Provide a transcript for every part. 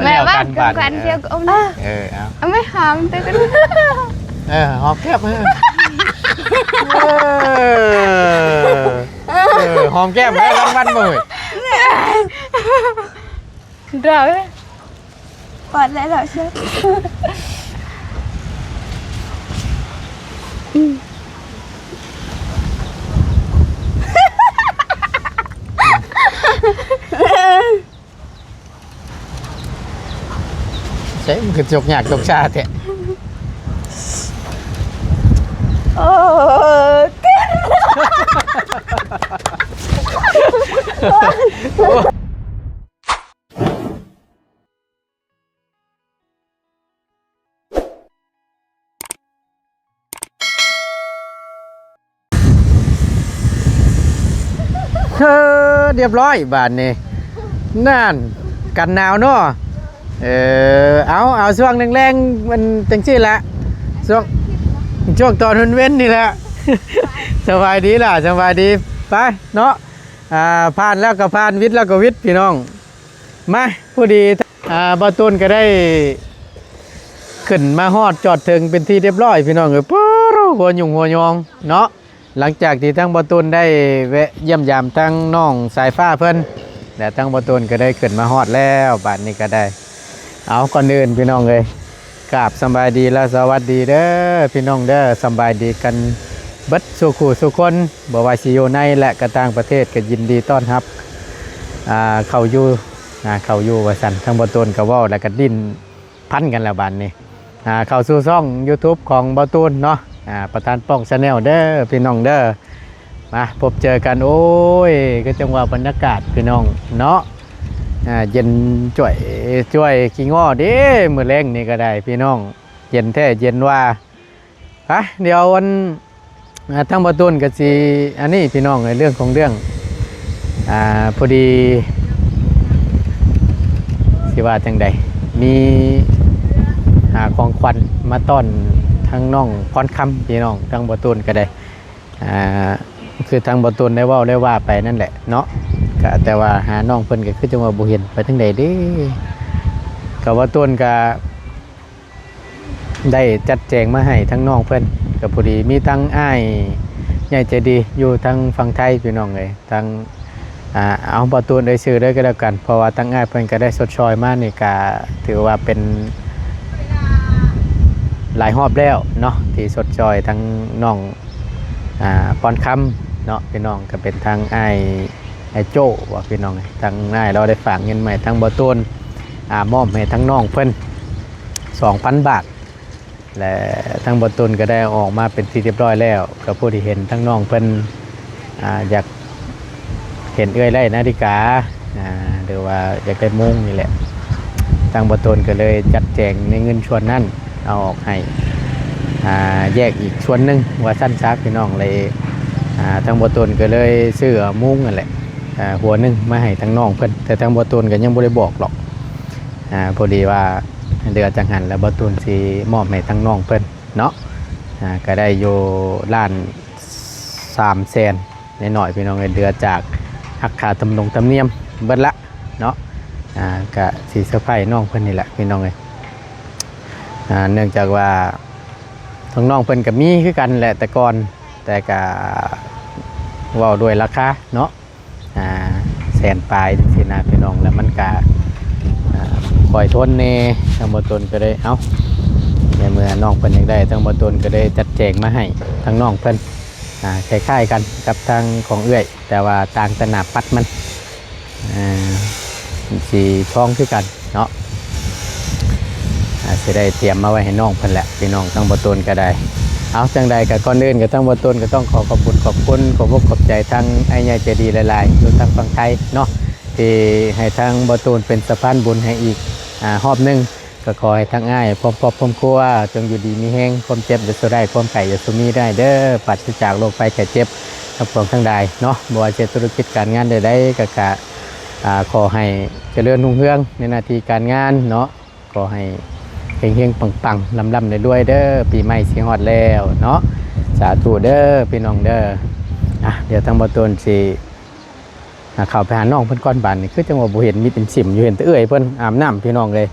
แม่บ้านกันเดียวก็เอาเอาไม่หอมแต่ก็หอมแก้มหอมแก้มได้รางวัลบ่เราปอดแล้วเราเชื่อใช่มันคือจกหยากจกชาแท้โอ้เรียบร้อยบาทนี่นั่นกันหนาวเนาะเอาช่วงแรงๆมันจังซี่แหละช่วงตอนเว้นนี่แหละสบายดีล่ะสบายดีไปเนาะผ่านแล้วก็ผ่านวิทย์แล้วก็วิทย์พี่น้องมาผู้ดีบ่ตูนก็ได้ขึ้นมาฮอดจอดถึงเป็นที่เรียบร้อยพี่น้องปุ๊บหัวยุ่งหัวยองเนาะหลังจากที่ทั้งบ่ตูนได้แวะเยี่ยมยามทั้งน้องสายฟ้าเพิ่นแต่ทั้งบ่ตูนก็ได้ขึ้นมาฮอดแล้วบัดนี้ก็ได้เอาก่อนอื่นพี่น้องเลยกราบสบายดีและสวัสดีเด้อพี่น้องเด้อสบายดีกันเบิดสู่คู่สู่คนบ่ว่าสิอยู่ในและก็ต่างประเทศก็ยินดีต้อนรับเข้าอยู่ว่าซั่นทั้งบ่ตูนก็เว้าแล้วก็ดิ้นพันกันแล้วบัดนี้เข้าสู่ช่อง YouTube ของบ่ตูนเนาะประธานป้อง Channel เด้อพี่น้องเด้อมาพบเจอกันโอ้ยก็จังหวะบรรยากาศพี่น้องเนาะเย็นจ่วยขี้ง้อเด้มื้อแรงนี่ก็ได้พี่น้องเย็นแท้เย็นว่าเดี๋ยววันทั้งบ่ตูนก็สิอันนี้พี่น้องในเรื่องของเรื่องพอดีสิว่าจังใดมีของขวัญมาต้อนทั้งน้องพรคำพี่น้องทั้งบ่ตูนก็ได้คือทางบ่ตูนได้ว่าไปนั่นแหละเนาะก็แต่ว่าหาน้องเพิ่นก็คือจังว่าบ่เห็นไปทางใดเด้ก็บ่ตูนก็ได้จัดแจงมาให้ทั้งน้องเพิ่นก็พอดีมีทั้งอ้ายใหญ่ใจดีอยู่ทางฝั่งไทยพี่น้องเอ้ยทางเอาบ่ตูนได้ชื่อเลยก็แล้วกันเพราะว่าทั้งอ้ายเพิ่นก็ได้สดชอยมานี่ก็ถือว่าเป็นหลายรอบแล้วเนาะที่สดจอยทั้งน้องปอนคำเนาะพี่น้องก็เป็นทางไอ้โจ้ว่าพี่น้องทางง่ายเราได้ฝากเงินใหม่ทั้งบ่ตูนมอบให้ทั้งน้องเพิ่น 2,000 บาทและทั้งบ่ตูนก็ได้ออกมาเป็นที่เรียบร้อยแล้วก็ผู้ที่เห็นทั้งน้องเพิ่นอยากเห็นเอื้อยไล่นาฬิกาหรือว่าอยากได้มุ้งนี่แหละทางบ่ตูนก็เลยจัดแจงในเงินส่วนนั้นเอาออกให้แยกอีกส่วนหนึ่งว่าสั้นซักพี่น้องเลยทางบ่ตูนก็เลยซื้อมุ้งนั่นแหละหัวหนึ่งมาให้ทางน้องเพิ่นแต่ทางบ่ตูนก็ยังบ่ได้บอกหรอกพอดีว่าเดือจังหันแล้วบ่ตูนสิมอบให้ทางน้องเพิ่นเนาะก็ได้อยู่ล้าน300,000น้อยๆพี่น้องเดือจากหักค่าตำเนียมเบิดละเนาะก็สิเซอร์ไพรส์น้องเพิ่นนี่แหละพี่น้องเอ้ยเนื่องจากว่าทั้งน้องเพิ่นกับมีคือกันแหละแต่ก่อนแต่ก็เว้าด้วยราคาเนาะแสนปลายสินะพี่น้องแล้วมันก็ปล่อยทนแน่ทั้งบ่ตูนก็ได้เอาในเมื่อน้องเพิ่นอยากได้ทั้งบ่ตูนก็ได้จัดแจงมาให้ทั้งน้องเพิ่นคล้ายๆกันกับทางของเอื้อยแต่ว่าต่างตนาปัดมันสีทองคือกันเนาะจะได้เตรียมมาไว้ให้น้องเพิ่นแหละพี่น้องทั้งบ่ตูนก็ได้เอาจังใดกับก่อนอื่นก็ทั้งบ่ตูนก็ต้องขอบคุณขอบใจทั้งไอ้ใหญ่ใจดีหลายๆอยู่ทางฝั่งไทยเนาะที่ให้ทั้งบ่ตูนเป็นสะพานบุญให้อีกรอบนึงก็ขอให้ทั้งอ้ายพร้อมครอบพร้อมครัวจงอยู่ดีมีแห้งความเจ็บอย่าสุได้ความไข่อย่าสุมีได้เด้อปราศจากโรคภัยไข้เจ็บทั้งปวงทั้งใดเนาะบ่ว่าจะธุรกิจการงานใดๆก็ขอให้เจริญรุ่งเรืองในหน้าที่การงานเนาะขอให้เฮงๆปังๆลำๆรวยๆเด้อปีใหม่สิฮอดแล้วเนาะสาธุเด้อพี่น้องเด้อเดี๋ยวทางบ่ตูนสิ เข้าไปหาน้องเพิ่นก่อนบานนี่คือจังว่าบ่เห็นมีเป็นสิมอยู่เห็นแต่เอื้อยเพิ่นอาบน้ำพี่น้องเลย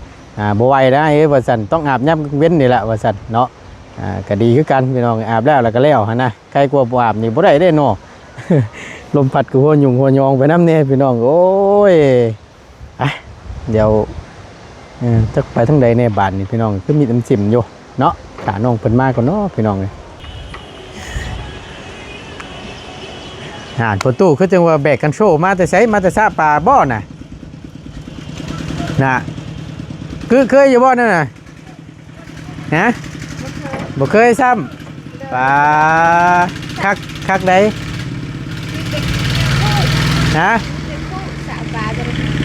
บ่ไหวได้ว่าซั่นต้องอาบยามเว้นนี่แหละว่าซั่นเนาะก็ดีคือกันพี่น้องอาบแล้วก็แล้วหั่นนะใครกลัวบ่อาบนี่บ่ได้เด้เนาะ ลมพัดก็หัวยุงหัวยองไปน้ำเนี่ยพี่น้องโอ้ยเดี๋ยวจะไปทั้งใดในบ้านนี่พี่น้องคือมีตำสิมอยู่เนาะขาน้องเพิ่นมาก่อนเนาะพี่น้องเลยประตูคือจังว่าแบกกันโชว์มาแต่ไสมาแต่ซาป่าบ่น่ะคือเคยอยู่บ่นั่นน่ะฮะบ่เคยซ้ำป่าคักใดฮะ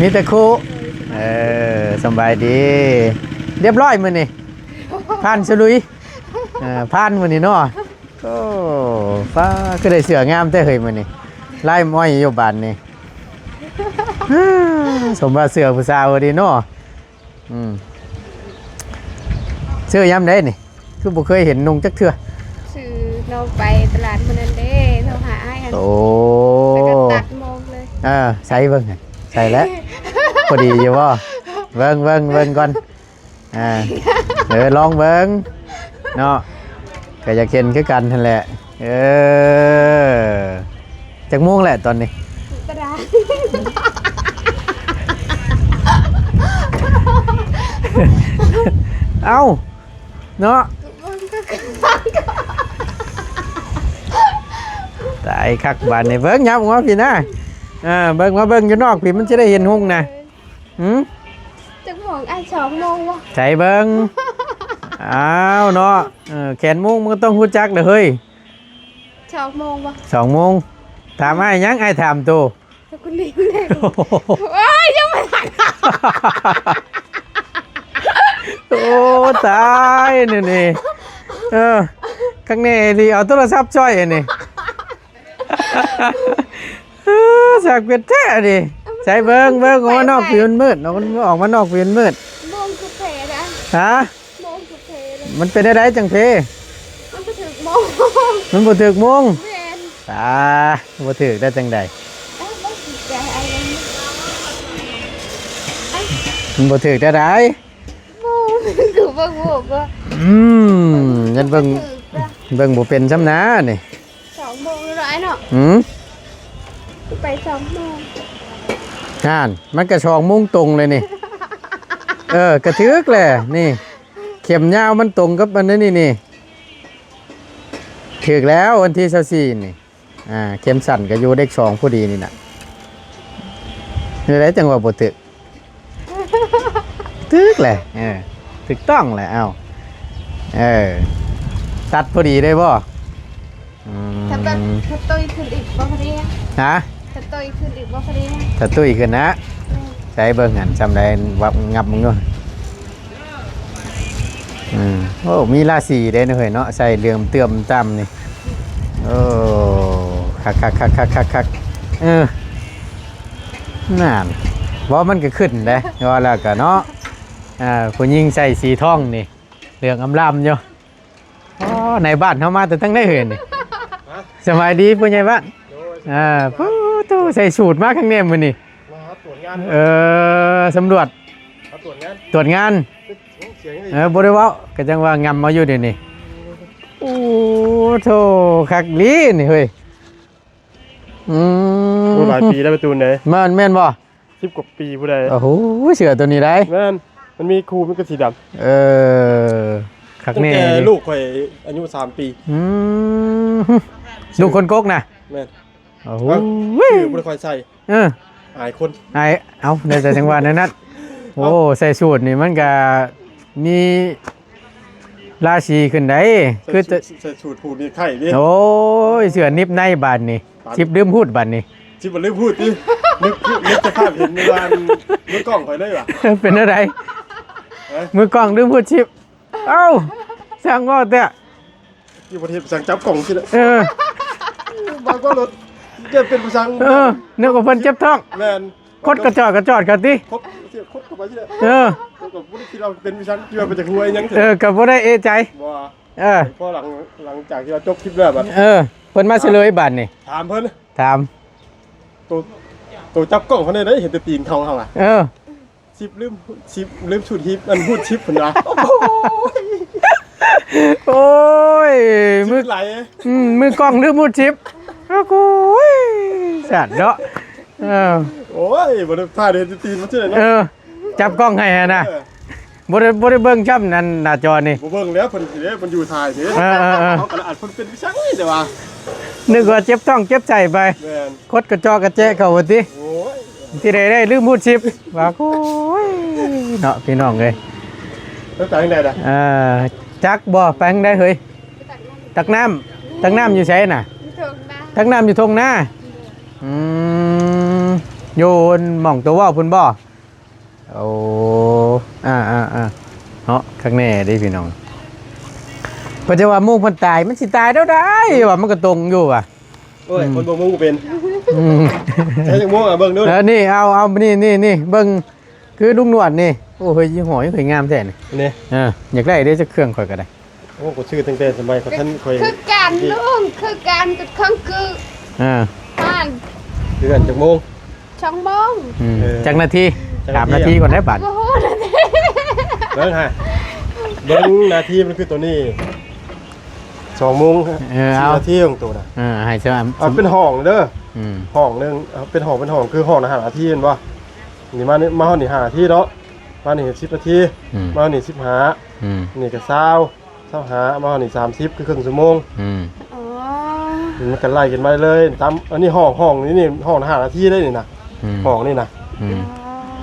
มีแต่คู่สบายดีเรียบร้อยมื้อนี่ผ่านฉลุยผ่านมื้อนี่เนาะโอ้ฟ้าคือได้เสื้องามแต่เฮ้ยมื้อนี่ลายม้อยอยู่บ้านนี่สมว่าเสื้อผู้สาวดีเนาะเสื้อยามใดนี่คือบ่เคยเห็นนุ่งจักเทื่อซื้อเราไปตลาดมื้อนั้นเด้เราหาอ้ายอัน โอ้แล้วก็ตัดมงเลยใส่เบิ่งใส่แล้วพอดีอยู่บ่เบิ่งก่อนลองเบิ่งเนาะก็อยากเห็นคือกันนั่นแหละจักโมงแหละตอนนี้ตลาดเอ้าเนาะตายคักบ้านนี่เบิ่งยับว่าพี่นะเบิ่งมาเบิ่งอยู่นอกพี่มันจะได้เห็นหุ่งนะจักโมง2 โมงวะใส่เบิ่งอ้าวเนาะแขนมุ้งมันก็ต้องฮู้จักเด้อเฮ้ย2 โมงวะ2 โมงถามอ้ายยังอ้ายถามโตคุณลิงเนี่ยโอ้ยยังไม่ทันโอ้ตายนี่ข้างในที่เอาโทรศัพท์ช่อยนี่สักเป็ดแท้ดิใส่เบิ้งออกมานอกผิวมืดออกมานอกผิวมืดมองสุเพนะฮะมองสุเพมันเป็นอะไรจังเพมันบ่ถึกมองมันบ่ถึกมองตาบ่ถึกได้จังใดมันบ่ถึกได้ไดคือเบิ่งบ่ยันเบิ่งบ่เป็นซ้ำนะนี่2 โมงแล้วเนาะไป2 โมงมันก็2 โมงตรงเลยนี่กระทึกแหละนี่เข็มยาวมันตรงกับอันนี้นี่ถึกแล้ววันที่24นี่เข็มสั่นก็อยู่เลข2พอดีนี่น่ะนี่ได้จังว่าบ่ถึกแหละถูกต้องแหละเอ้าตัดพอดีได้บ่ถ้าแบบถ้าตุ้ยขึ้นอีกบ่พอดีฮะถ้าตุ้ยขึ้นอีกบ่พอดีถ้าตุ้ยขึ้นนะใช้เบิ่งหันจำได้วับงับมึงด้วยโอ้มีราศีได้นะเฮ้ยเนาะใส่เรื่องเติมตำนี่โอ้คักนั่นว่ามันก็ขึ้นได้ว่าแล้วก็เนาะผู้หญิงใส่สีทองนี่เรื่องอำลำอยู่ในบ้านเขามาแต่ตั้งได้เห็นนี่สบายดีผู้ใหญ่บ้านผู้ตู้ใส่สูตรมากข้างในมือนี่สำรวจตรวจงานบริวารก็จังว่างำมาอยู่เดี๋ยวนี้โอ้โธ่คักลีนี่เฮ้ยหลายปีได้ประตูไหนแม่นบ่10 กว่าปีผู้ใดโอ้โหเสือตัวนี้ได้แม่นมันมีครูมันก็สีดำคักแน่ลูกข่อยอายุ3 ปีลูกคนกกนะแม่นโอ้โหบ่ได้ค่อยใส่อายคนเอาในจังหวะนั้นโอ้ใส่สูตรนี่มันก็มีราศีขึ้นได้คือใส่สูตรผูดมีไข่ดิโอ้ยเสือนิบในบานนี่ชิบลืมพูดบานนี่ชิบบ่ลืมพูดดินึกจะภาพเห็นในวันมือกล้องข่อยได้ป่ะเป็นอะไรมือกล้องลืมพูดชิบเอ้าสั่งว่าแต่อยู่ประเทศสั่งจับกล่องสิบางก็รถเจ็บเป็นผู้สั่งนึกว่าเพิ่นเจ็บท้องแม่นคดกระจอดกันติคดเข้าไปสิก็บ่ได้คิดเราเป็นผู้สั่งที่ว่าไปจากหัวยังก็บ่ได้เอใจบ่พอหลังจากที่เราจบคลิปแล้วบัดเพิ่นมาเฉลยบัดนี่ถามเพิ่นถามตัว ตัวจับกล้องเขาได้เห็นแต่ตีนเขาอ่ะชิปลืมชุดฮิปมันพูดชิปผลนะโอ้ยมือไหลมือกล้องลืมมือชิปโอ้ยสัตว์เนาะโอ้ยบริษัทเห็นตีนมันเชื่อนะจับกล้องให้นะบริเบิ้งช่ำนั่นหน้าจอนี่เบิ้งแล้วมันอยู่ถ่ายนี่เขากระอัดเป็นพิชังนี่แต่ว่านึกว่าเจ็บท้องเจ็บใจไปคดกระจอกกระแจเขาวันที่ที่ได้ลืมพูดชิปว่าโอ้ยเนาะพี่น้องเลยแล้วแต่ยังไงล่ะจักบ่แปลงได้เฮ้ยตักน้ำอยู่ใช่น่ะตักน้ำอยู่ทงหน้าโยนหม่องตัวว่าพุ่นบ่โอ้เนาะข้างแน่ดิพี่น้องเพราะว่ามุ่งมันตายมันสิตายแล้วได้ว่ามันก็ตรงอยู่ว่ะโอ้ยคนบ่มุ่งกูเป็นใช้จังมุ่งเบิ่งด้วยนี่เอานี่เบิ่งคือลุงหนวดนี่โอ้ยยี่ห้อยังสวยงามแท้นี่อยากได้ได้จะเครื่องข่อยก็ได้โอ้กูชื่อตั้งแต่สมัยเขาท่านข่อยคือการลุงคือการกับเครื่องคือบ้านคือกันจังมุ่งช่องมงจากนาที3 นาทีก่อนได้บัตรเบิ่งฮะเบิ่งนาทีมันคือตัวนี้2 โมง4 นาทีของตัวน่ะให้เชื่อเป็นห้องเด้อห้องนึงเป็นห้องคือห้องอาหารนาทีเห็นบ่นี่มาห้องนี่5 นาทีเนาะมานี่10 นาทีมานี่15นี่ก็20มาห้องนี่30คือครึ่งชั่วโมงมันกันไล่กันมาเลยตามอันนี้ห้องนี่ห้อง5 นาทีได้นี่นะห้องนี่นะ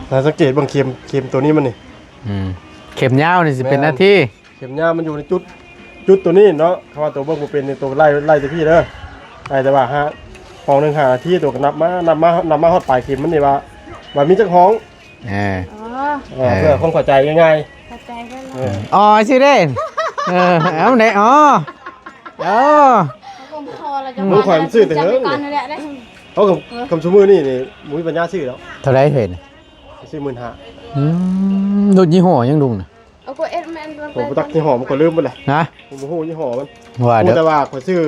แต่สังเกตบางเข็มตัวนี้มันนี่เข็มยาวนี่สิเป็นนาทีเข็มยาวมันอยู่ในจุดตัวนี้เนาะคำว่าตัวเบิ้งกูเป็นในตัวไล่ตัวพี่เด้อไล่แต่ว่าห้องนึง5 นาทีตัวก็นับมาฮอดปลายเข็มมันนี่ว่ามีจักห้องเพื่อคนเข้าใจง่ายๆเข้าใจกันอ๋อสิเด้เอาไหนอ๋อมึงข่อยมันซื้อแต่เฮ้ยเขาคำชูมือนี่มุ้ยปัญญาซื้อแล้วเท่าไรเห็นซื้อ15,000ดูยี่ห้อยังดุงนะผมตักยี่ห้อมันก็ลืมไปเลยนะผมโหยี่ห้อมันว่าเดี๋ยวแต่ว่าข่อยซื้อ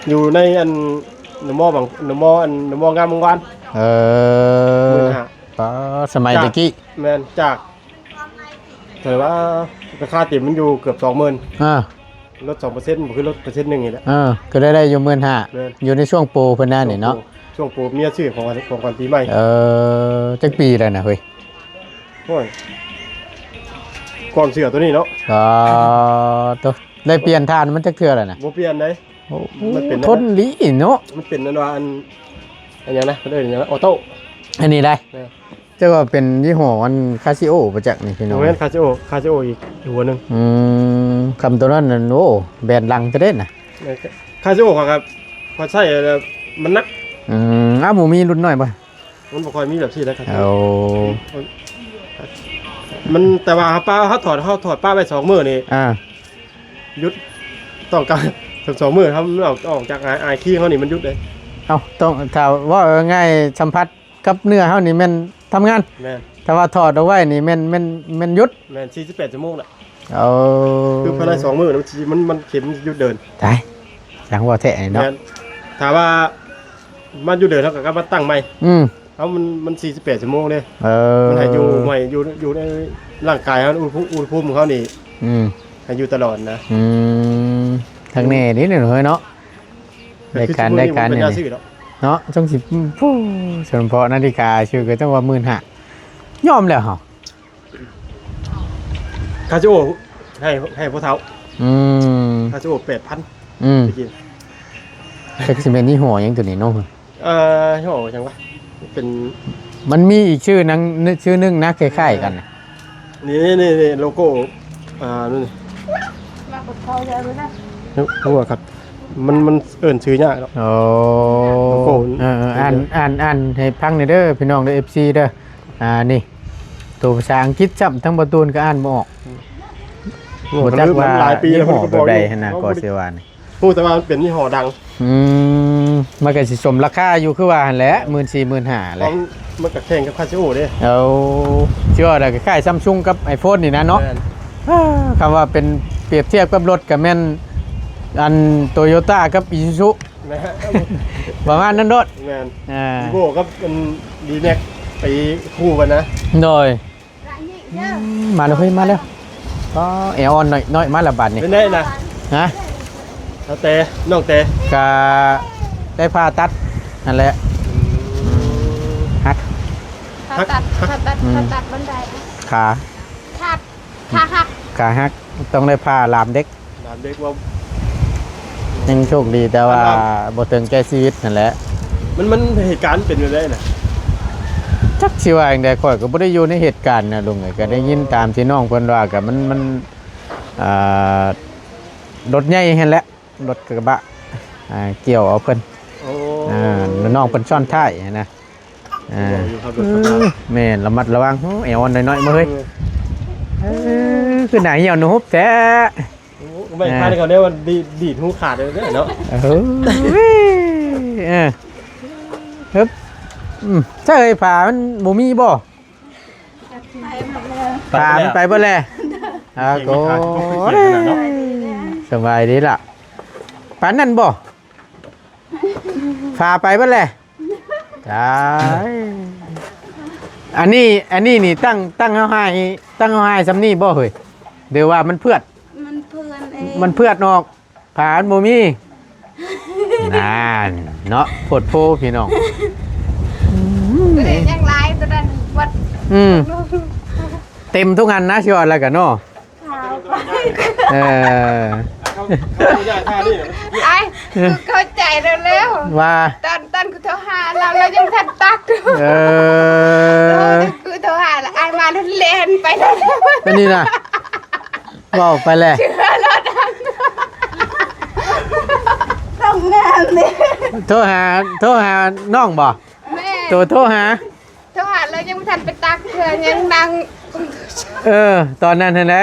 อยู่ในอันนมองามวงวาน15,000สมัยตะกี้แมนจากแต่ว่าราคาติ่มมันอยู่เกือบ20,000ลด 2% คือลด1%นี่แหละก็ได้อยู่15,000อยู่ในช่วงโปรเพิ่นน่ะนี่เนาะช่วงโปรเมียซื้อของขวัญปีใหม่จักปีแล้วนะเฮ้ยโอ้ยก่อนเสือตัวนี้เนาะตัวได้เปลี่ยนทานมันจักเทื่อแล้วนะบ่เปลี่ยนได้มันเป็นทนดีเนาะมันเป็นนั่นว่าอันอย่างนะเพิ่นเอิ้นอย่างออโต้อันนี้ได้จะว่าเป็นยี่ห้ออันคาซิโอประจักษ์นี่พี่น้องแม่นคาซิโออีกหัวนึงคำตัวนั้นน่ะโอ้แบรนด์ลังจะเด้น่ะคาซิโอครับพอใช้มันนักหมูมีรุ่นน้อยป่ะมันบ่ค่อยมีแบบซี่นะครับมันแต่ว่าป้าเขาถอดป้าไป2 มื้อนี่ยุดต้องการ2 มื้อครับมันออกจากไอขี้เขานี่มันยุดเลยต้องถ้าว่าง่ายสัมผัสกับเนื้อเขานี่มันทำงานถ้าว่าถอดเอาไว้นี่มันยุดแม่น48 ชั่วโมงแหละคือภายใน2 มื้อมันเข็มยุดเดินใช่สังว่าแท้เนาะถ้าว่ามันอยู่เดินเท่ากับมันตั้งใหม่มัน48 ชั่วโมงเลยมันให้อยู่ใหม่อยู่ในร่างกายเขาอุณหภูมิของเขานี่ให้อยู่ตลอดนะทางแน่นิดหนึ่งเนาะได้การเนี่ยเนาะจังสิเฉพาะนาฬิกาชื่อก็ต้องว่า15,000ยอมแล้วเหรอคาซิโอให้พวกเท้าคาซิโอ8,000ไปกินเป็นซีเมนต์ยี่ห้อยังตัวนี้เนาะยี่ห้อจังวะเป็นมันมีอีกชื่อนึงนะคล้ายๆกันนี่โลโก้นู่นมาปดคอเลยนะรู้ครับมันเอิ่นชื่อยากแล้วโลโก้อ่านให้พังหน่อยเด้อพี่น้องเด้อ FC เด้อนี่ตัวภาษาอังกฤษจำทั้งประตูก็อ่านบ่ออกบ่จักว่ายี่ห้อแบบใดหั่นน่ะก็สิว่านี่แต่ว่ามันเป็นยี่ห้อดังมันก็สิสมราคาอยู่คือว่าหั่นแหละ 14,000-15,000แหละมันก็แข่งกับคาซิโอเด้เชื่อได้คล้ายๆ Samsung กับ iPhone นี่นะเนาะคำว่าเป็นเปรียบเทียบกับรถก็แม่นอัน Toyota กับ Isuzu นะฮะ ประมาณนั้นโดด แมน อ่า ดีโบก็เป็นดีแม็กไปคู่กันนะ โดย lại nhị nhá มาแล้วเฮ้ยมาแล้วก็แอลออนหน่อยมาละบาดนี่ เป็นได้นะ ฮะ เอาเตะน้องเตะ กะได้ผ่าตัดนั่นแหละฮัก ผ่าตัดบันได ขา ขาดขาหัก ขาฮักต้องได้ผ่าลามเด็ก ถามเด็กว่า ยังโชคดีแต่ว่าบ่ถึงแก่ชีวิตนั่นแหละ มันเหตุการณ์เป็นยังไงนะ จักสิว่าจังได๋ข่อยก็บ่ได้อยู่ในเหตุการณ์นะลุงเอ้ยก็ได้ยินตามที่น้องเพิ่นว่าก็มันอ่ารถใหญ่หั่นแหละรถกระบะเกี่ยวเอาเพิ่น โอ้ แล้วน้องเพิ่นซ้อนท้ายนะอยู่ครับรถกระบะ แม่นระมัดระวังแอวน้อยๆมาเฮ้ยคือหนาเหี่ยวหนูฮุบแท้ ไม่พลาดเขาเนี่ยมันดีดหูขาดเลยเนาะ ฮึบใช่เลยผ่ามันบ่มีบ่ผ่ามันไปบ่แล้วโอ้สบายดีล่ะปานนั้นบ่ผ่าไปบ่แล้วใช่อันนี้นี่ตั้งเฮาให้ซำนี้บ่เฮ้ยเดี๋ยวว่ามันเพื่อน มันเพื่อนเอง มันเพื่อนออกผ่านบ่มีนานเนาะโพดโพพี่น้อง ตัวเด็กยังไรตัวนั้นวัด เต็มทุกอันนะชิวอะไรกันเนาะ ขาวไป เออ เขาใหญ่ท่านี่ ไอ้เข้าใจเร็ว ว่า ตอนกูโทรหาเรายังทันตักดู เออ กูโทรหาแล้วไอ้มาแล้วเล่นไปแล้ว เป็นนี่นะบอกไปเลย เชื่อแล้วดังทำงานเลย โทรหาน้องบ่ แม่ โทรหา โทรหาเรายังไม่ทันไปตักเธอยังนั่ง ตอนนั้นเห็นไหม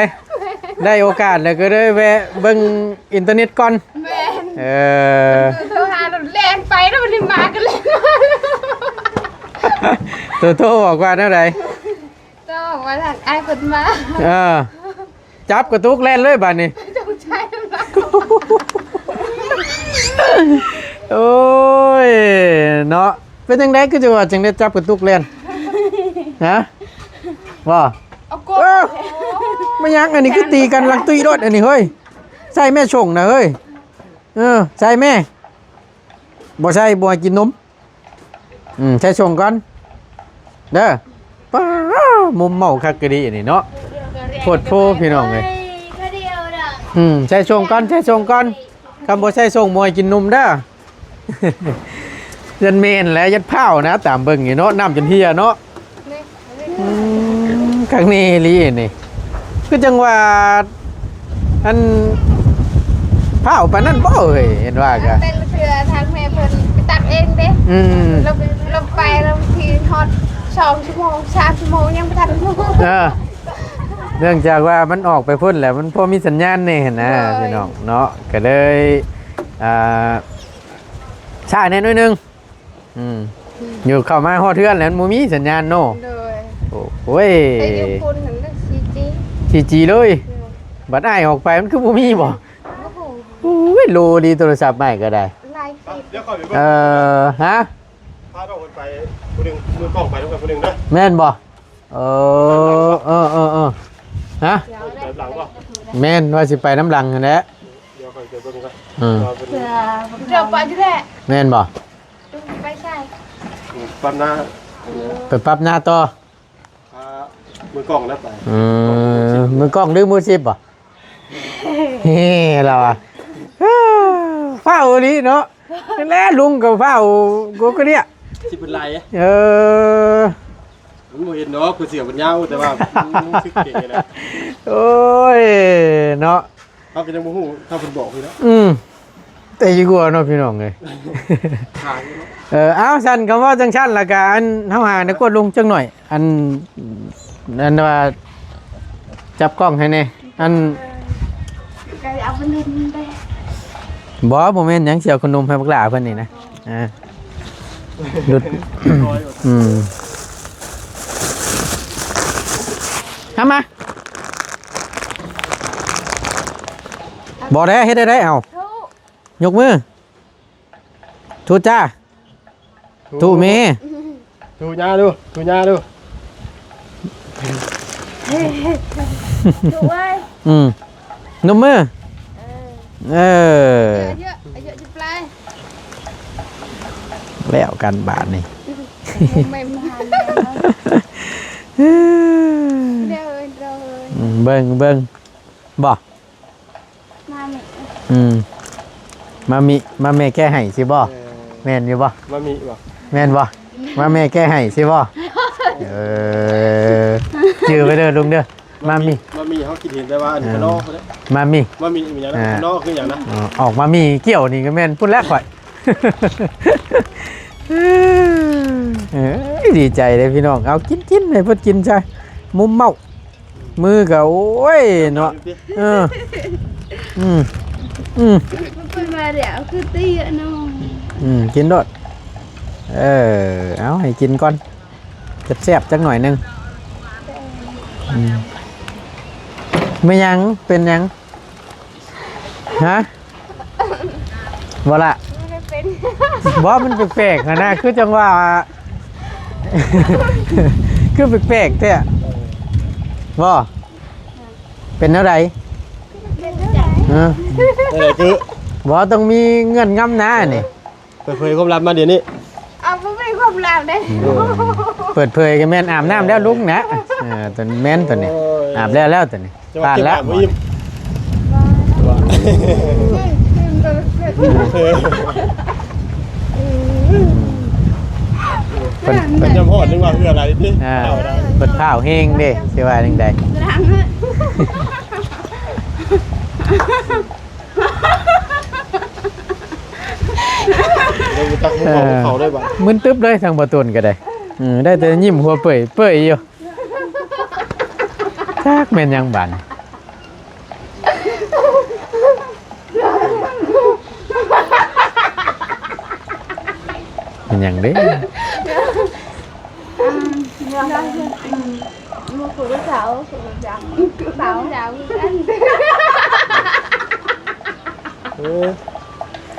ได้โอกาสแล้วก็ได้แวะเบิ่งอินเทอร์เน็ตก่อน แม่ โทรหาเราเล่นไปแล้วมันมากันเลย โทรบอกว่าเท่าไหร่ ต้องมาทางไอ้คนมา จับกระตุกแล่นเลยบัดนี้ จงใช้มา โอ้ยเนาะเป็นจังได๋คือจะว่าจังได้จับกระตุกแล่นฮะว่า เอาก เออไม่ยักอันนี้คือตีกันหลังตุยรถอันนี้เฮ้ยใส่แม่ชงนะเฮ้ยใส่แม่บ่ใส่บ่ให้กินนมใส่ชงก่อนเด้อป้ามุมเมาคักกะดีอันนี้เนาะโพดโพพี่น้องเอ้ยใส่ชงก่อนคำบ่ใส่ชงบ่ให้กินนมเด้อ ยันเมนและยัดเผานะตามเบิ่งนี่เนาะน้ำจนเฮียเนาะครั้งนี้ลีนี่คือจังว่าอันเผาปานนั้นบ่เอ้ยเห็นว่าก็ เป็นเสือทางแม่เพิ่นไปตัดเองเด้เราไปเราทีฮอต2 ชั่วโมง3 ชั่วโมงยังไม่ทัน เนื่องจากว่ามันออกไปพุ่นแหละมันพอมีสัญญาณนี่นะพี่น้องเนาะก็เลยช้าแน่น้อยนึงอยู่เข้ามาฮอดเทือนแล้วมันบ่มีสัญญาณเนาะ เลย โอ้ย ไปอยู่คุณถึงได้4G จีเลยบัดอ้ายออกไปมันคือบ่มีบ่ โอ้โห โอ้ยโลดีโทรศัพท์ใหม่ก็ได้ ไลฟ์สิ เดี๋ยวคอยไป ฮะ พาเราไปคนหนึ่งมือกล้องไปต้องกันคนหนึ่งนะ แม่นบ่ฮะ เดี๋ยว ไปหลังป่ะ แม่นว่าสิไปน้ำหลังนั่นแหละ เดี๋ยวคอยเจอคนหนึ่งกัน เดี๋ยวไปที่แหละ แม่นบ่ ไปใช่ ปั๊มหน้า ไปปรับหน้าต่อ มือกล้องนะไป มือกล้องหรือมือซิบบ่เฮ้เราอ่ะเฝ้านี้เนาะแล้วลุงกับเฝ้ากูก็เนี่ย ที่เป็นไร มันบ่เห็นเนาะคือเสียงมันยาวแต่ว่าคือเก่งเลยนะ โอ้ยเนาะ เขาก็ยังบ่ฮู้ถ้าเพิ่นบอกพี่เนาะ แต่ยี่กลัวเนาะพี่น้องเลย ทางเนาะ เอาสั่นคำว่าจังชั้นละกันเฮาหาในกวดลุงจังหน่อย อันว่าจับกล้องให้แน่อัน ไก่เอาไปลืมไป บ่แม่นหยังเสียวขนมให้บักหลาเพิ่นนี่นะหลุดทำมาบ่ได้เฮ็ดได้เอา ทุก ยกมือ ทูจ้าทูเม ทูหญ้าดูทูหญ้าดู ดูไว้ นมมือเออ เยอะจะปลาย แล้วกันบาทนี่ ไม่มาเดี๋ยวเบิ่งบ่ มาเนี่ย มาแม่แก้ให้สิบ่แม่นอยู่บ่ มามีบ่ แม่นบ่มาแม่แก้ให้สิบ่จื้อไปเด้อลุงเด้อมามีเขาคิดเห็นแต่ว่าอันนี้ข้างนอกเขาเนี่ยมามี มีอย่างนั้นข้างนอกคืออย่างนะ ออกมามีเกี่ยวนี่ก็แม่นพูดแล้วข่อยดีใจเลยพี่น้องเอากินให้เพิ่นกินใช่มุมเมามือก็โอ้ยเนาะมันมาเดี๋ยวคือตีอ่ะน้อง กินโดดเอาให้กินก่อนแซ่บๆจักหน่อยนึงไม่ยังเป็นยังฮะบ่ละ ไม่เป็น บ่มันแปลกๆนะคือจังว่าคือแปลกๆแท้บ่เป็นอะไรคือ บ่ต้องมีเงื่อนงำนะนี่ เปิดเผยความลับมาเดี๋ยวนี้ เอาไม่เป็นความลับเด้ เปิดเผยกันแม่นอาบน้ำแล้วลุกนะตัวแม่นตัวนี้อาบแล้วตัวนี้ผ่านแล้วเป็นจำพอดนึกว่าคืออะไรนี่ เปิดข้าวเฮงเด้สิว่าจังได๋เขาได้บ่ มึนตึ๊บเลยทางบ่ตุนก็ได้ได้แต่ยิ้มหัวเปื่อยอยู่จักแม่นยังบันเป็นหยังเด้มือขุดเสาจังเสากัน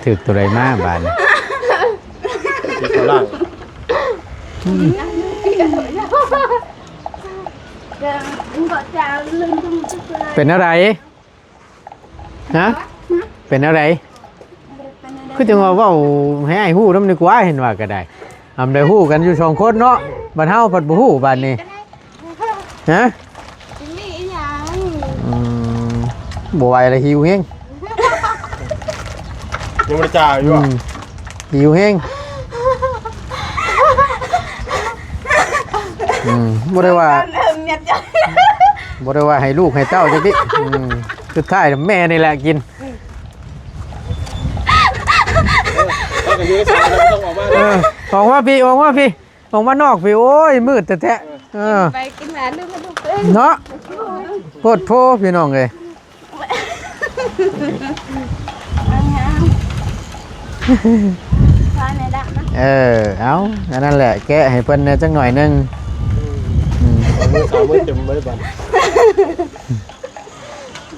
ถึกตัวใดมาบาน ที่ล่าง เป็นอะไรฮะเป็นอะไรคือจังว่าเว้าให้อ้ายฮู้นำดีกว่าเห็นว่าก็ได้อำได้ฮู้กันอยู่2คนเนาะบัดเฮาเพิ่นบ่ฮู้บัดนี้ฮะมีอีหยัง บ่ไหวแล้วหิวแฮง ยังไม่จ่ายอยู่อ่ะ หิวแฮงบ่ได้ว่าบ่ได้ว่าให้ลูกให้เต้าจักดิสุดท้ายแม่นี่แหละกินออกมาพี่ออกมานอกพี่โอ้ยมืดแท้ไปกินหลานลืมมาดูเนาะโพดโพพี่น้องเลยเอาอันนั้นแหละแกะให้เพิ่นจังหน่อยนึงมือเต็มไม่ได้บัน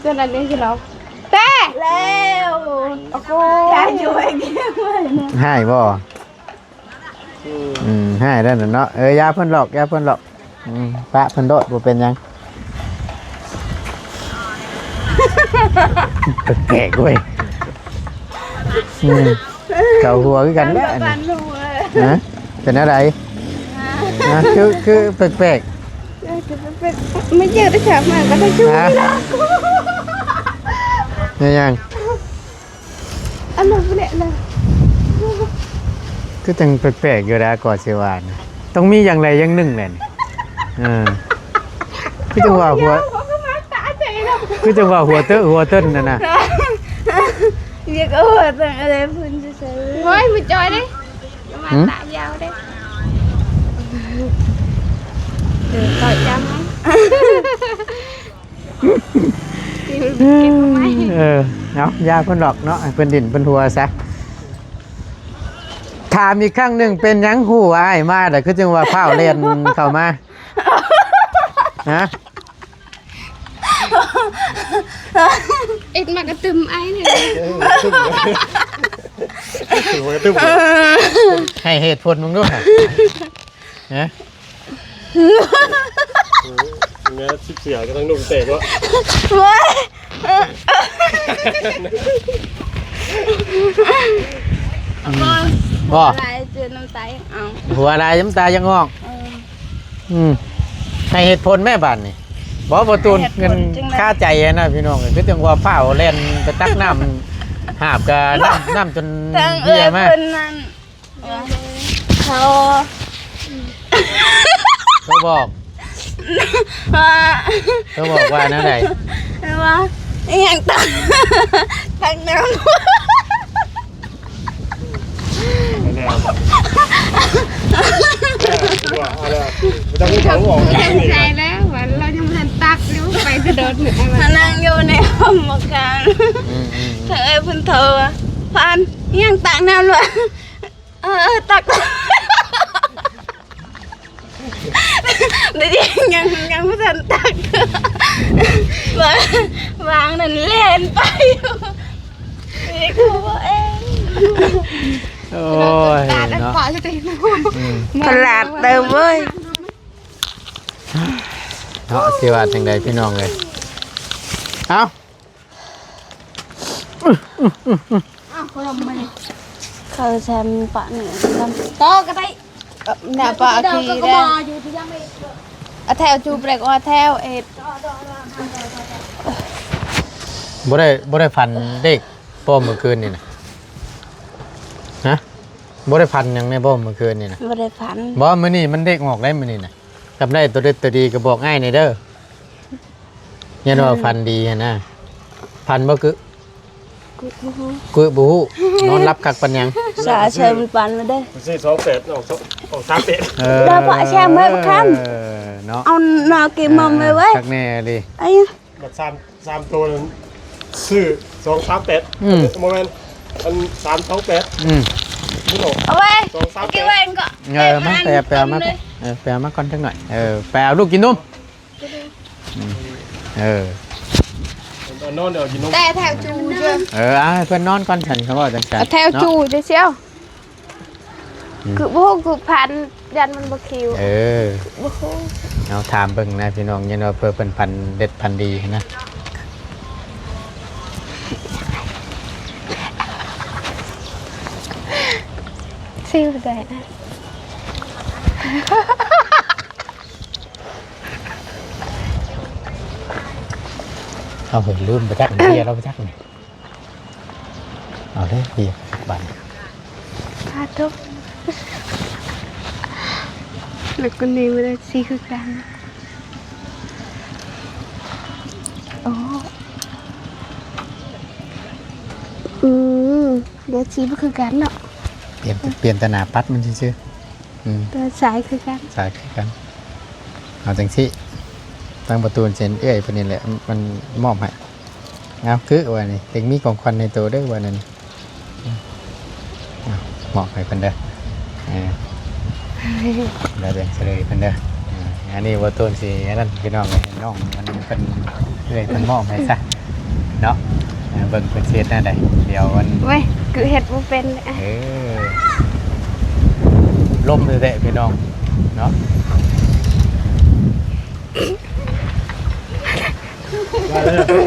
เจ้านั่นนี่คือเราแต่แล้วโอ้โหยายช่วยกินให้บ่ให้ได้เนาะยาเพิ่นหลอกปะเพิ่นโดดบ่เป็นยังแก่ๆเว้ยเก่าหัวคือกันแหละนะเป็นอะไรนะคือแปลกๆไม่เจอได้ฉากมาก็ได้ช่วยยังอันนั้นเนี่ยเลยคือจังแปลกๆอยู่แล้วก่อนสิว่าต้องมีอย่างไรอย่างหนึ่งแหละคือจังว่าหัวคือจังว่าหัวเต้นน่ะเรียกหัวเต้นอะไรพื้นจะใส่เฮ้ยมือจอยดิมาตายาวดิต่อยจังไหมกินไหมเนาะยาเพิ่นหลอกเนาะเพิ่นดินเพิ่นหัวซะถามอีกครั้งหนึ่งเป็นยังหูอ้ายมาแต่คือจังว่าเผาเรียนเข้ามาฮะเอ็ดมากระตึมไอ้เนี่ย ถือว่าตึ้ง ให้เหตุผลมึงด้วยฮะ เนี่ยชิบเสียก็ต้องนุ่มเตะวะ บ่ อะไรเจอน้ำตายังเอา หัวลายน้ำตายังงอกให้เหตุผลแม่บ้านนี่บ่ตูนเงินค่าใจนะพี่น้องคือจังว่าผ้าเล่นไปตักน้ำหาบกับน้ำจนเบี้ยมาก เขา เขาบอกว่านั่นไหน ว่าอย่างตังน้ แน่ว่าอะไรจะพูดเขาบอก ำใจแล้วว่าเรายังไม่ทันตักรู้ไปกระโดดหนึ่งนั่งอยู่ในห้องมาการเธอเพิ่นเธอพันยังตักน้ำเลยตักเดี๋ยวยังไม่ทันตักวางนั่นเล่นไปนี่คือว่าเอง โอ้ยเนาะ ตลาดเติมเว้ย เนาะสิว่าจังใดพี่น้องเลยเอา เขาแซมปะเหนือโตก็ได้เนี่ยปะคือได้แถวจูเบรกว่าแถวเอ็ด บ่ได้พันเด็กป้อมเมื่อคืนนี่นะฮะบ่ได้พันหยังในป้อมเมื่อคืนนี่นะ ไม่ได้พัน บ่มื้อนี้มันเด็กออกได้มื้อนี้นะจำได้ตัวเด็ดตัวดีก็บอกง่ายนี่เด้อยันว่าพันดีหั้นนะพันบ่คือกูบ่ฮู้นอนรับคักปันหยัง สาเชิญมันปันมาได้ สี่สองเป็ดออกสามเป็ด เราปะแช่ไม่ประคัน เนาะ เอานากิมอมเลยเว้ย คักแน่ดิ ไอ้ แบบสามตัวนึงซื้อสองสามเป็ดโมเมนต์อันสามสองเป็ดนี่หนู เอาไว้ สองสามเป็ กิน ด เว้นก็ มาแปลมาแปลมาก่อนจังหน่อยแปลลูกกินนมนอนเดี๋ยวกินนม แต่แถวจูเชียว ให้เพื่อนนอนก่อนฉันเขาบอกจังซั่น แถวจูเชียวคือพวกคือพันยันมันบคิว เอาถามเบิ่งนะพี่น้องยันว่าเพื่อเป็นพันเด็ดพันดีนะซิวได้นะ เอาเห็นลืมไปจักเบียร์เราไปจักนี่เอาเลยเบียร์บัน พาทุกหรือคนนี้ไม่ได้ซีคือกันโอ้เดี๋ยวซีไม่คือกันหรอก เปลี่ยนตนาปัดมันชื่อๆ ตัวสายคือกัน สายคือกันเอาจังสิตั้งประตูเซ็นเอ้ยพวกนี้แหละมันมอบให้เอาคือวันนี้เด็กมีของขวัญในตัวด้วยวันนั้นมอบให้เพิ่นเด้อแล้วเดี๋ยวเฉลยเพิ่นเด้ออันนี้ว่าต้นสิอันนั้นพี่น้องเลยน้องมันเป็นเลยเพิ่นมอบให้ซะเนาะเบิ่งเพิ่นเฮ็ดแนวใดเดี๋ยววัน เว้ยคือเห็ดบ่เป็นล่มเลยแหละพี่น้องเนาะ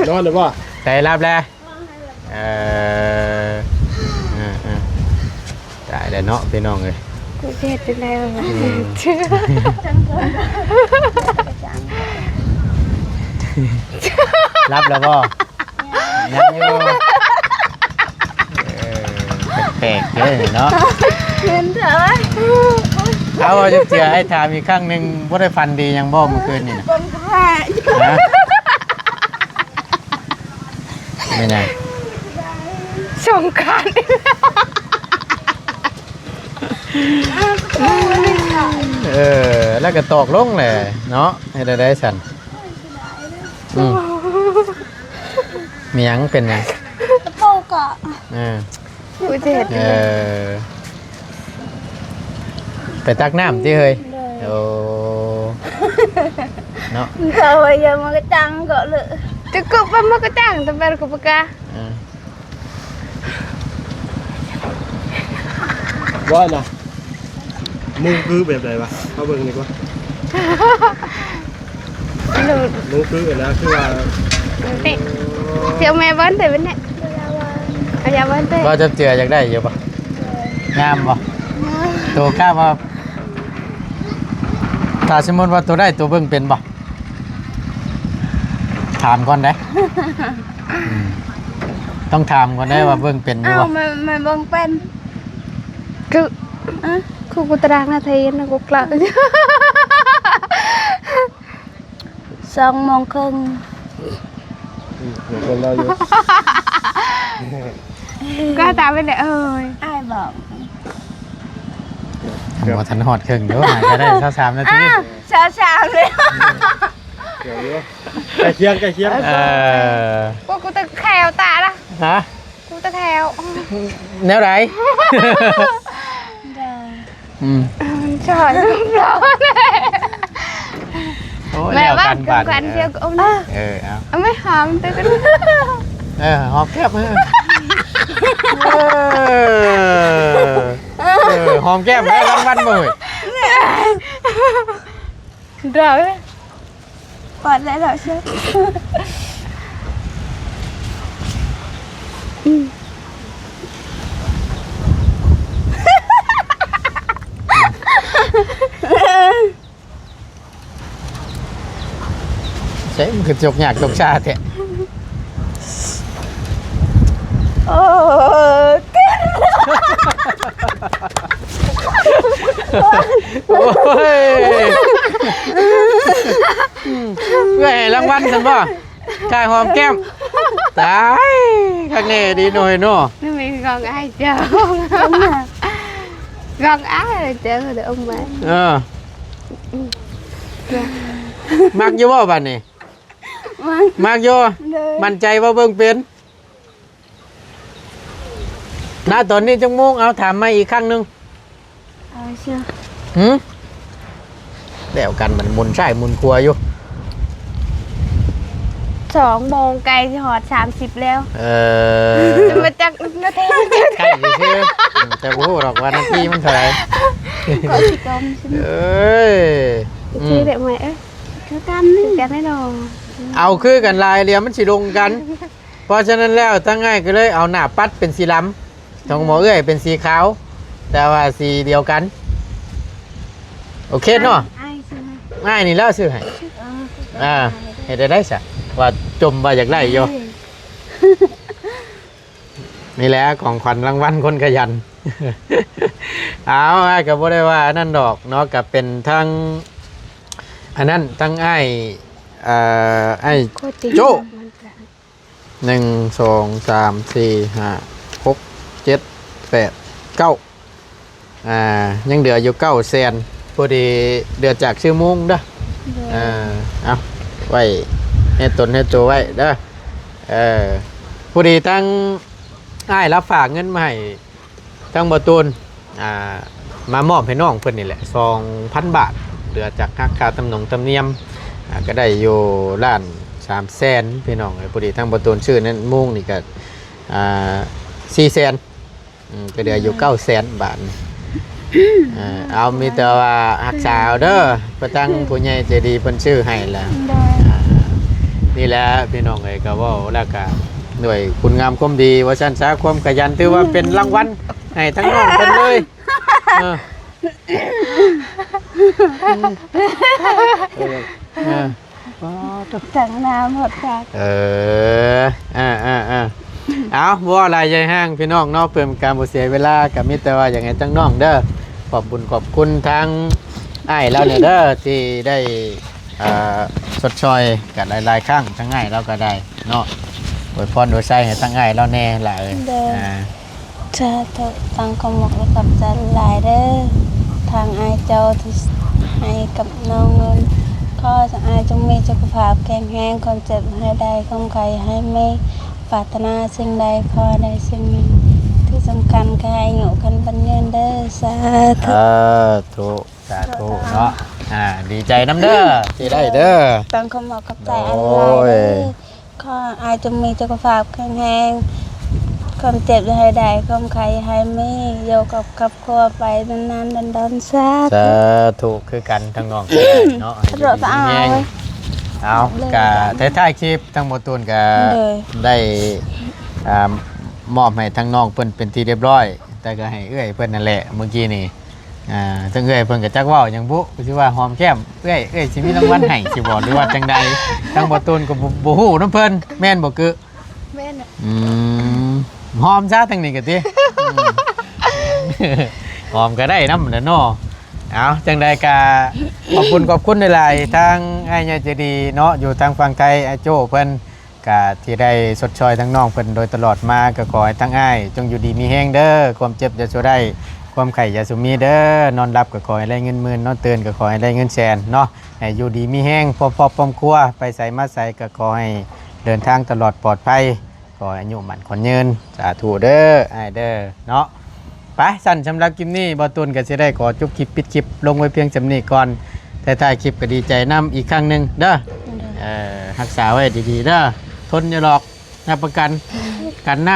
นอนหรือเปล่า ใจรับแล้วได้แล้วเนาะพี่น้องเลย คือเห็ดเป็นแล้วรับแล้วก็ยังอยู่แปลกๆเยอะเนาะ เห็นเถอะ เอาว่าจะเสียให้ถามอีกครั้งหนึ่งว่าได้ฟันดียังบ่เมื่อคืนนี่นะ คนก็ว่า ไม่ไง สงกรานต์ แล้วก็ตอกลงเลยเนาะให้ได้สันมีหยังเป็นไง โปกะอุเทศ ไปตักน้ำที่เฮ้ยโอ้เนาะ เธอไปยังมันก็จังก็เลยจะกบมันก็จังแต่เป็นกบกะ ว่านะมุงคือแบบไหนวะเอาเบิ่งดีกว่า หนู มุงคือแล้วคือว่า นี่เจียวแม่บ้านแต่เป็นเนี่ยเอายาบ้านแต่ ว่าจะเจืออยากได้อยู่ปะงามปะตัวกล้าว่าถ้าสมมติว่าตัวได้ตัวเบิ่งเป็นปะถามก่อนได้อืมต้องถามก่อนได้ว่าเบิ่งเป็นอยู่ อ้าว ปะ มันเบิ่งเป็นคือคือกูตารางนาทีนะกูกลับ2:30 เดี๋ยวคนเราอยู่ ก็ตามไปเลยอ้ายบอก หัวทันหอดครึ่งเดี๋ยวหาจะได้23 นาที เช้าเลย เดี๋ยวอยู่ใกล้เคียงใกล้เคียง กูตะแควตาละ ฮะ กูตะแคว แนวไหนอืม ชอบร้อนเลย โอ้ย แม่ แล้ว บ้า กัน นบาด กันเดียวก็เอา เอา ไม่หอมแต่ก็ หอมแก้มหอมแก้มได้รางวัลบ่เว้ย เดี๋ยวปอดแล้วใช่ ใช่มันคือจกยากจกชาแท้ โอ้ โอ้ยเว้ยรางวัลกันบ่กายหอมแก้มตายข้างในดีหน่อยเนาะ นี่มีกองai chờ gòn ái rồi chờ được ông mẹ มักอยู่บ่บัดนี้มักอยู่มั่นใจว่าเบิ่งเป็นณตอนนี้จังโมงเอาถามมาอีกครั้งหนึง chưa แล้วกันมันหมุนใช่หมุนครัวอยู่ 2 โมงไกลที่หอด30แล้ว มาจากนาที ใช่ชื่อแต่บ่ฮู้หรอกว่านาทีมันเท่าไหร่ có chị công เอ้ย chị để mẹ cứ canh cái này đồ เอาคือกันลายเรียมมันสิลงกัน เพราะฉะนั้นแล้วตั้งง่ายก็เลยเอาหน้าปัดเป็นสีล้ำของหมอเอ้ยเป็นสีขาว แต่ว่าสีเดียวกัน โอเคเนาะ ai chưa ง่ายนี่แล้วซื้อให้เห็นได้สะว่าจมว่าอยากได้โยนี่แหละของขวัญรางวัลคนขยัน เอากับบ่ได้ว่าอันนั้นดอกเนาะกับเป็นทั้งอันนั้นทั้งไอ้โจ้1 2 3 4 5 6 7 8 9ยังเหลืออยู่9 แสนพอดีเดือดจากชื่อมุ้งเด้อเอาไว้ให้ตนให้ตัวไว้เด้อพอดีทั้งอ้ายรับฝากเงินมาให้ทั้งบ่ตูนมามอบให้น้องเพิ่นนี่แหละ 2,000 บาทเหลือจากค่าตำเนียมก็ได้อยู่ล้าน3 แสนพี่น้องพอดีทั้งบ่ตูนชื่อนั้นมุ้งนี่ก็4 แสนก็เหลืออยู่9 แสนบาทเอามีแต่ว่ารักษาเอาเด้อประตังผู้ใหญ่ใจดีเพิ่นชื่อให้แหละนี่แหละพี่น้องเอ้ยก็เว้าแล้วก็ด้วยคุณงามความดีว่าซั่นซะความขยันถือว่าเป็นรางวัลให้ทั้งน้องเพิ่นเลยchẳng nào một cái เอาว่าอะไรยายห้างพี่น้องเนาะเพิ่มการบ่เสียเวลากับมิแต่ว่าอย่างไงทั้งน้องเด้อขอบบุญขอบคุณทางอ้ายเราเนี่ยเด้อที่ได้สดชอยกับหลายๆครั้งทั้งง่ายเราก็ได้เนาะอวยพรโดยใส่ให้ทั้งง่ายเราแน่ล่ะจะตั้งกำหนดแล้วกับจะหลายเด้อทางไอเจ้าที่ให้กับน้องเงินก็จะไอจงมีสุขภาพแข็งแรงความเจ็บให้ได้ความไข้ให้ไม่ปรารถนาสิ่งใดขอได้สิ่งนั้นที่สำคัญก็ให้อยู่กันบันเยินเด้อสาธุสาธุเนาะดีใจน้ำเด้อที่ได้เด้อตั้งกำหนดกับใจอันหลายเด้อขอไอจงมีสุขภาพแข็งแรงค ความเจ็บอย่าให้ได้ความไข้ให้มีอยู่กับครอบครัวไปนานๆดอนๆซะ สาธุคือกันทั้งน้องเนาะ รถเอา เอากะท้ายๆคลิปทั้งหมดตูนกะ เลย ได้มอบให้ทั้งน้องเพิ่นเป็นที่เรียบร้อย แต่ก็ให้เอื้อยเพิ่นนั่นแหละเมื่อกี้นี่ทั้งเอื้อยเพิ่นก็จักเว้าหยังบุสิว่าหอมแก้มเอื้อยสิมีรางวัลให้สิบ่หรือว่าจังใดทั้งบ่ตูนก็บ่ฮู้นำเพิ่นแม่นบ่กึ แม่น หอมซะทั้งนี้ก็ติหอมก็ได้นำแหละเนาะเอาจังใดก็ขอบคุณหลายๆทางอ้ายใหญ่ใจดีเนาะอยู่ทางฝั่งไทยไอ้โจ้เพิ่นก็ที่ได้สดช่วยทั้งน้องเพิ่นโดยตลอดมาก็ขอให้ทั้งอ้ายจงอยู่ดีมีแฮงเด้อความเจ็บอย่าชั่วได้ความไข่อย่าสุมีเด้อนอนหลับก็ขอให้ได้เงินหมื่นนอนตื่นก็ขอให้ได้เงินแสนเนาะให้อยู่ดีมีแฮงพอป้อมครัวไปใส่มาใส่ก็ขอให้เดินทางตลอดปลอดภัยขอให้อายุมั่นขวัญยืนสาธุเด้ออ้ายเด้อเนาะไปสั่นสำหรับคลิปนี้บ่ตูนก็สิได้ขอจบคลิปปิดคลิปลงไว้เพียงจำนี้ก่อนแต่ท้ายคลิปก็ดีใจนํอีกครั้งหนึงเด้อรักษาไว้ดีๆเด้อทนอย่าหลอกรับประกันกันน้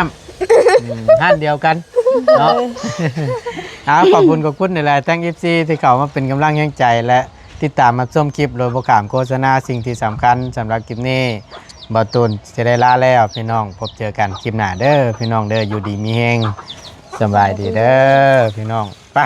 ำห้านเดียวกันเนาะขอบคุณในหลายๆทั้ง FC ที่เข้ามาเป็นกำลังใจและติดตามมาชมคลิปโดยบ่ขามโฆษณาสิ่งที่สำคัญสำหรับคลิปนี้บ่ตูนจะได้ลาแล้วพี่น้องพบเจอกันคลิปหน้าเด้อพี่น้องเด้ออยู่ดีมีแฮงสบายดีเด้อพี่น้องไป